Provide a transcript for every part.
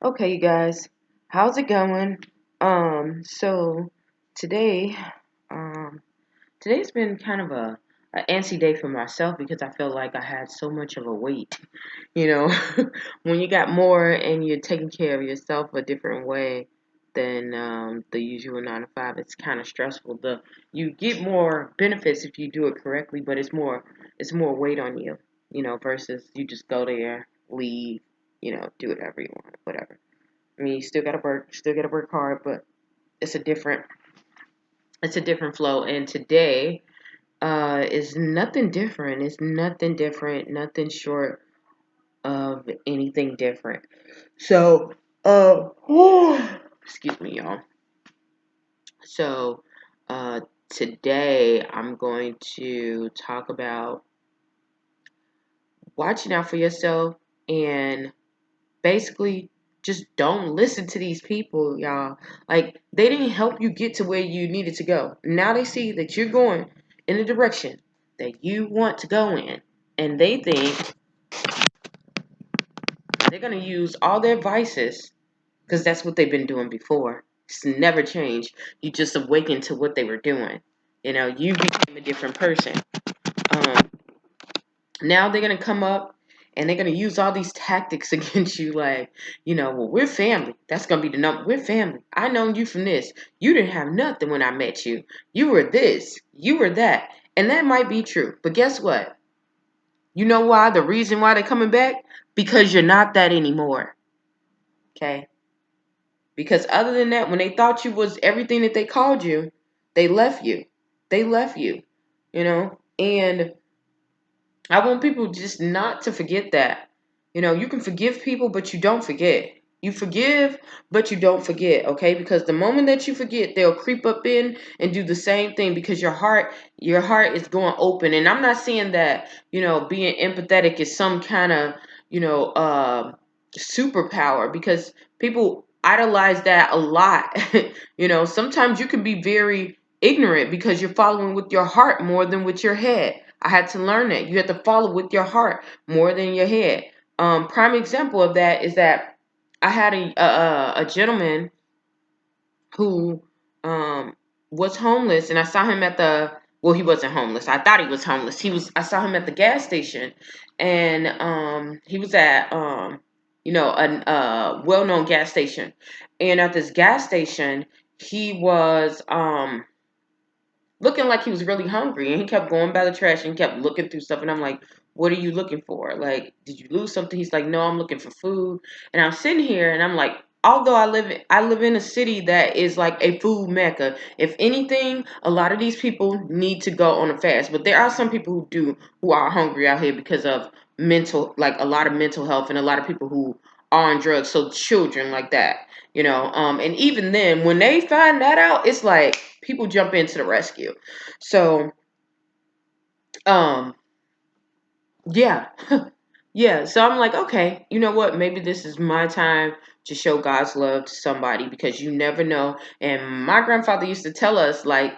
Okay, you guys, how's it going? So today, um, today's been kind of a antsy day for myself because I feel like I had so much of a weight. You know, when you got more and you're taking care of yourself a different way than the usual 9 to 5, it's kind of stressful. You get more benefits if you do it correctly, but it's more weight on you. Versus you just go there, leave, do whatever you want, whatever. I mean, you still gotta work hard, but it's a different, it's a different flow. And today, is nothing different. It's nothing different, nothing short of anything different. So, excuse me, y'all. So, today I'm going to talk about watching out for yourself and basically just don't listen to these people, y'all. Like, they didn't help you get to where you needed to go. Now they see that you're going in the direction that you want to go in, and they think they're going to use all their vices because that's what they've been doing before. It's never changed. You just awakened to what they were doing. You became a different person. Um, Now they're gonna come up and they're gonna use all these tactics against you, like, well, we're family. That's gonna be the number. We're family. I known you from this. You didn't have nothing when I met you. You were this. You were that. And that might be true. But guess what? You know why? The reason why they're coming back? Because you're not that anymore. Okay? Because other than that, when they thought you was everything that they called you, they left you. They left you. And I want people just not to forget that. You can forgive people, but you don't forget. You forgive, but you don't forget, okay? Because the moment that you forget, they'll creep up in and do the same thing because your heart is going open. And I'm not saying that, being empathetic is some kind of, you know, uh, superpower because people idolize that a lot. Sometimes you can be very ignorant because you're following with your heart more than with your head. I had to learn that. You have to follow with your heart more than your head. Prime example of that is that I had a gentleman who was homeless, and I saw him at the. Well, he wasn't homeless. I thought he was homeless. I saw him at the gas station, and he was at a well-known gas station, and at this gas station, he was looking like he was really hungry, and he kept going by the trash and kept looking through stuff, and I'm like, what are you looking for? Like, did you lose something? He's like, no, I'm looking for food. And I'm sitting here and I'm like, although I live in a city that is like a food mecca. If anything, a lot of these people need to go on a fast, but there are some people who are hungry out here because of like a lot of mental health, and a lot of people who are on drugs, so children like that. And even then, when they find that out, it's like people jump into the rescue. So, um, yeah, yeah. So I'm like, okay, you know what? Maybe this is my time to show God's love to somebody because you never know. And my grandfather used to tell us, like,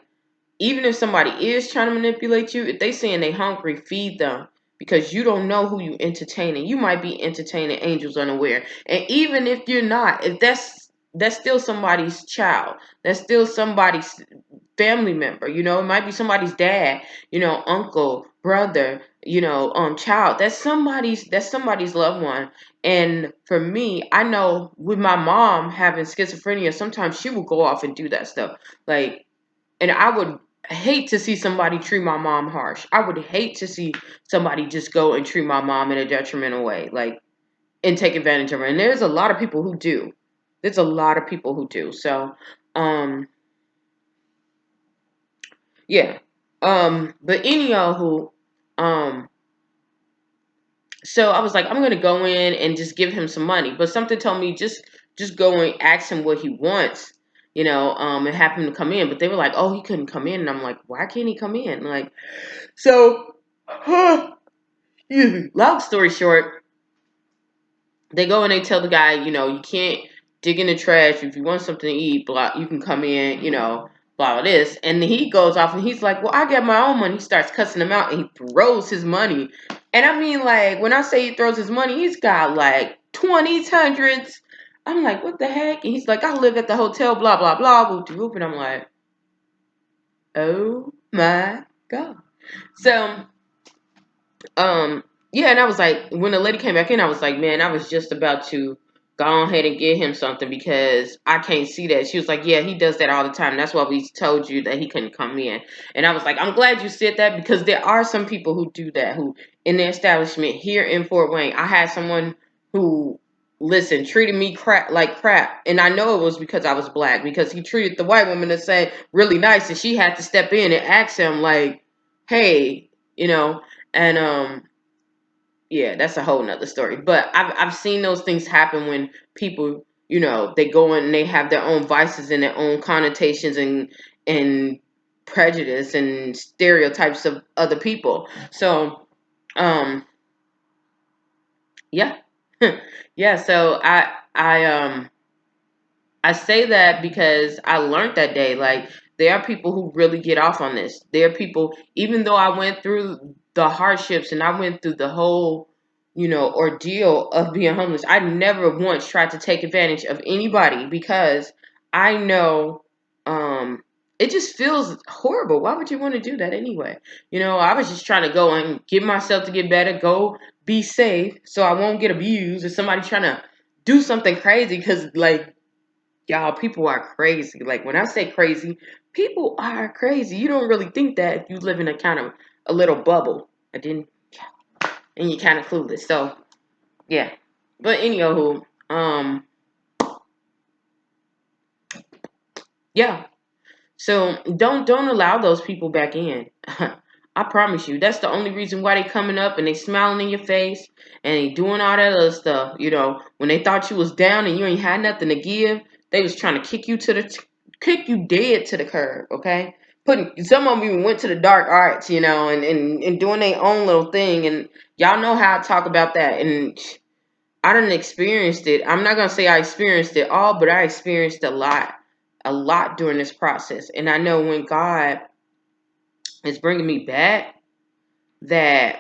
even if somebody is trying to manipulate you, if they saying they hungry, feed them because you don't know who you entertaining. You might be entertaining angels unaware. And even if you're not, if that's still somebody's child. That's still somebody's family member. It might be somebody's dad, uncle, brother, child. That's somebody's loved one. And for me, I know with my mom having schizophrenia, sometimes she will go off and do that stuff. Like, and I would hate to see somebody treat my mom harsh. I would hate to see somebody just go and treat my mom in a detrimental way, like, and take advantage of her. And there's a lot of people who do. There's a lot of people who do. So, um, yeah. But anyhow, um, so I was like, I'm gonna go in and just give him some money. But something told me just go and ask him what he wants, and have him to come in. But they were like, oh, he couldn't come in, and I'm like, why can't he come in? Like, so, long story short, they go and they tell the guy, you can't dig in the trash if you want something to eat. Blah, you can come in, blah this. And then he goes off and he's like, well, I get my own money. He starts cussing him out and he throws his money. And I mean, like, when I say he throws his money, he's got like 20s, hundreds, I'm like, what the heck? And he's like, I live at the hotel, blah, blah, blah, whoop de whoop. And I'm like, oh my God. So, um, yeah, and I was like, when the lady came back in, I was like, man, I was just about to go ahead and get him something because I can't see that. She was like, yeah, he does that all the time. That's why we told you that he couldn't come in. And I was like, I'm glad you said that because there are some people who do that, who in the establishment here in Fort Wayne. I had someone who, listen, treated me crap. And I know it was because I was black, because he treated the white woman the same really nice, and she had to step in and ask him like, hey, you know, and yeah, that's a whole nother story. But I've seen those things happen when people, they go in and they have their own vices and their own connotations and prejudice and stereotypes of other people. So, um, yeah, yeah. So I say that because I learned that day. Like, there are people who really get off on this. There are people, even though I went through the hardships and I went through the whole, ordeal of being homeless, I never once tried to take advantage of anybody because I know um, it just feels horrible. Why would you want to do that anyway? I was just trying to go and get myself to get better, go be safe so I won't get abused or somebody trying to do something crazy because, like, y'all, people are crazy. Like, when I say crazy, people are crazy. You don't really think that if you live in a kind of a little bubble. And you're kind of clueless. So, yeah. But anywho, yeah. So don't allow those people back in. I promise you, that's the only reason why they coming up and they smiling in your face and they doing all that other stuff. When they thought you was down and you ain't had nothing to give, they was trying to kick you dead to the curb. Okay, putting some of them even went to the dark arts, and doing their own little thing. And y'all know how I talk about that. And I done experienced it. I'm not gonna say I experienced it all, but I experienced a lot during this process. And I know when God is bringing me back, that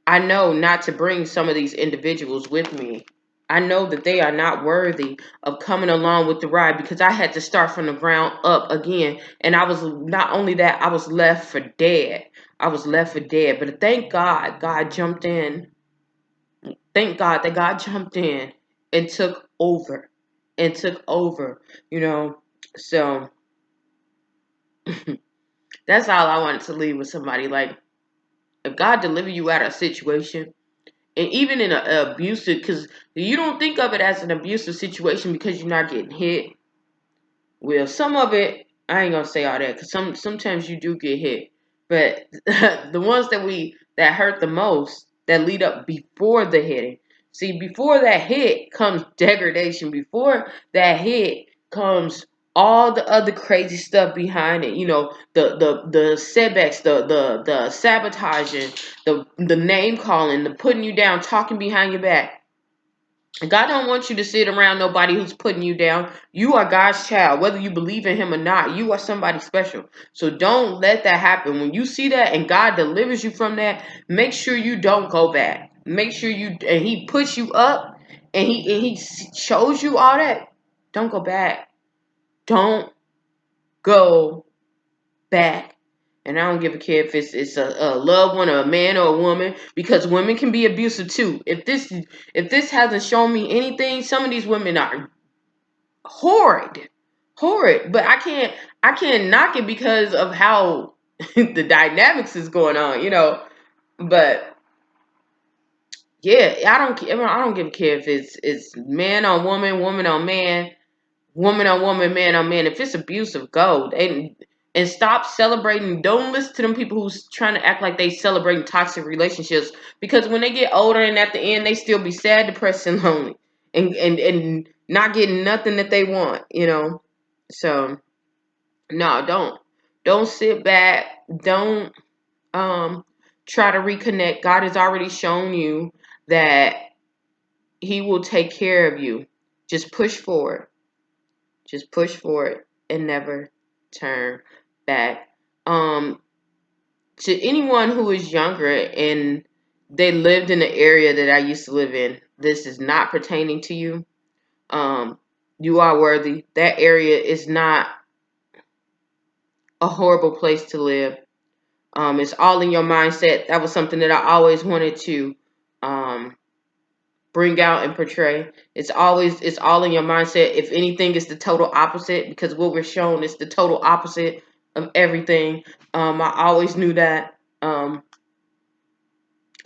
I know not to bring some of these individuals with me. I know that they are not worthy of coming along with the ride because I had to start from the ground up again. And I was not only that, I was left for dead. I was left for dead. But thank God, God jumped in. Thank God that God jumped in and took over. And took over, you know. So that's all I wanted to leave with somebody. Like, if God deliver you out of a situation, and even in an abusive, because you don't think of it as an abusive situation because you're not getting hit. Well, some of it, I ain't gonna say all that because sometimes you do get hit, but the ones that hurt the most, that lead up before the hitting. See, before that hit comes degradation. Before that hit comes all the other crazy stuff behind it. The setbacks, the sabotaging, the name calling, the putting you down, talking behind your back. God don't want you to sit around nobody who's putting you down. You are God's child, whether you believe in him or not. You are somebody special. So don't let that happen. When you see that and God delivers you from that, make sure you don't go back. Make sure and he puts you up and he shows you all that. Don't go back. Don't go back. And I don't give a care if it's a loved one or a man or a woman, because women can be abusive too. If this hasn't shown me anything, some of these women are horrid, horrid. But I can't knock it because of how the dynamics is going on. But yeah, I don't give a care if it's man on woman, woman on man, woman on woman, man on man. If it's abusive, go and stop celebrating. Don't listen to them people who's trying to act like they celebrating toxic relationships, because when they get older and at the end they still be sad, depressed, and lonely, and not getting nothing that they want. So no, don't sit back. Don't try to reconnect. God has already shown you that He will take care of you. Just push forward. Just push forward and never turn back. To anyone who is younger and they lived in the area that I used to live in. This is not pertaining to you. You are worthy. That area is not a horrible place to live. It's all in your mindset. That was something that I always wanted to um, bring out and portray. It's all in your mindset. If anything, it's the total opposite, because what we're shown is the total opposite of everything. I always knew that.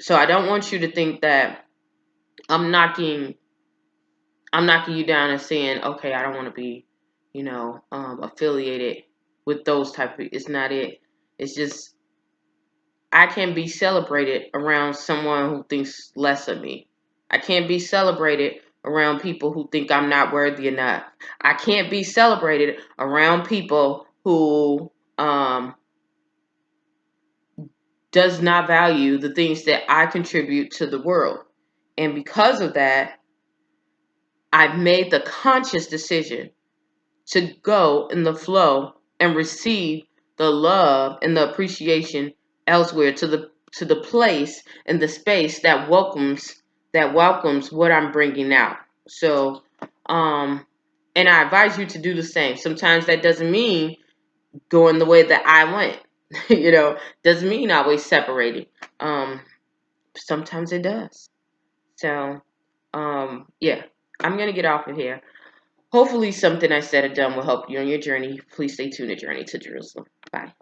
So I don't want you to think that I'm knocking you down and saying, okay, I don't want to be, affiliated with those type of. It's not it. It's just I can't be celebrated around someone who thinks less of me. I can't be celebrated around people who think I'm not worthy enough. I can't be celebrated around people who does not value the things that I contribute to the world. And because of that, I've made the conscious decision to go in the flow and receive the love and the appreciation elsewhere, to the place and the space that welcomes what I'm bringing out. So, and I advise you to do the same. Sometimes that doesn't mean going the way that I went. Doesn't mean always separating. Sometimes it does. So, yeah, I'm gonna get off of here. Hopefully, something I said or done will help you on your journey. Please stay tuned to Journey to Jerusalem. Bye.